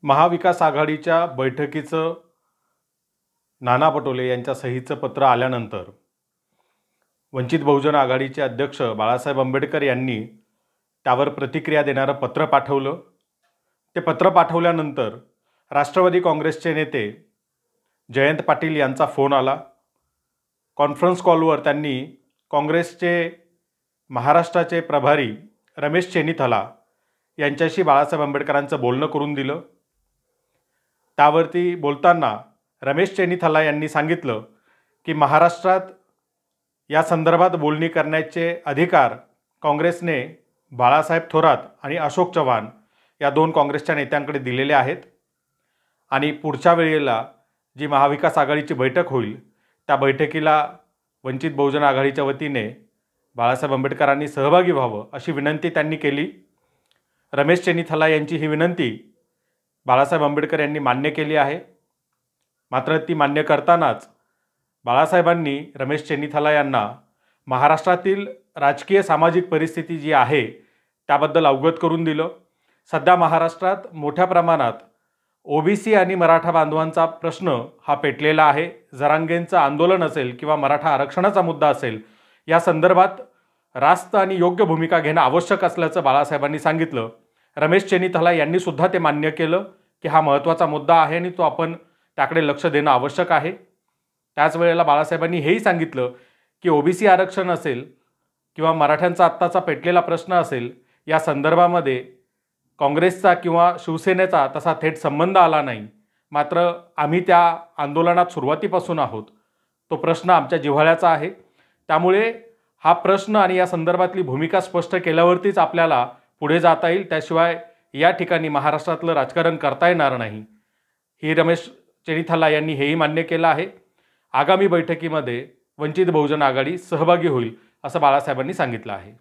महाविकास आघाडीच्या बैठकीचं नाना पटोले यांच्या सहीचं पत्र आल्यानंतर वंचित बहुजन आघाडीचे अध्यक्ष बाळासाहेब आंबेडकर यांनी त्यावर प्रतिक्रिया देणारं पत्र पाठवलं। ते पत्र पाठवल्यानंतर राष्ट्रवादी काँग्रेसचे नेते जयंत पाटील यांचा फोन आला। कॉन्फरन्स कॉलवर त्यांनी काँग्रेसचे महाराष्ट्राचे प्रभारी रमेश चेन्नीथला यांच्याशी बाळासाहेब आंबेडकरांचं बोलणं करून दिलं। त्यावरती बोलताना रमेश चेन्नीथला यांनी सांगितलं की महाराष्ट्रात या संदर्भात बोलणी करण्याचे अधिकार काँग्रेसने बाळासाहेब थोरात आणि अशोक चव्हाण या दोन काँग्रेसच्या नेत्यांकडे दिलेले आहेत आणि पुढच्या वेळेला जी महाविकास आघाडीची बैठक होईल त्या बैठकीला वंचित बहुजन आघाडीच्या वतीने बाळासाहेब आंबेडकरांनी सहभागी व्हावं अशी विनंती त्यांनी केली। रमेश चेन्नीथला यांची ही विनंती बाळासाहेब आंबेडकर यांनी मान्य केली आहे। मात्र ती मान्य करतानाच बाळासाहेबांनी रमेश चेन्नीथला यांना महाराष्ट्रातील राजकीय सामाजिक परिस्थिती जी आहे त्याबद्दल अवगत करून दिलं। सध्या महाराष्ट्रात मोठ्या प्रमाणात ओबीसी आणि मराठा बांधवांचा प्रश्न हा पेटलेला आहे। जरांगेंचं आंदोलन असेल किंवा मराठा आरक्षणाचा मुद्दा असेल, या संदर्भात रास्त आणि योग्य भूमिका घेणं आवश्यक असल्याचं बाळासाहेबांनी सांगितलं। रमेश चेन्नीथला यांनी सुद्धा ते मान्य केलं की हा महत्त्वाचा मुद्दा आहे आणि तो आपण त्याकडे लक्ष देणं आवश्यक आहे। त्याच वेळेला बाळासाहेबांनी हेही सांगितलं की ओबीसी आरक्षण असेल किंवा मराठ्यांचा आत्ताचा पेटलेला प्रश्न असेल, या संदर्भामध्ये काँग्रेसचा किंवा शिवसेनेचा तसा थेट संबंध आला नाही। मात्र आम्ही त्या आंदोलनात सुरुवातीपासून आहोत, तो प्रश्न आमच्या जिव्हाळ्याचा आहे। त्यामुळे हा प्रश्न आणि या संदर्भातली भूमिका स्पष्ट केल्यावरतीच आपल्याला पुढे जाता येईल, त्याशिवाय या ठिकाणी महाराष्ट्रातलं राजकारण करता येणार नाही। ही रमेश चेन्नीथला यांनी हेही मान्य केलं आहे। आगामी बैठकीमध्ये वंचित बहुजन आघाडी सहभागी होईल असं बाळासाहेबांनी सांगितलं आहे।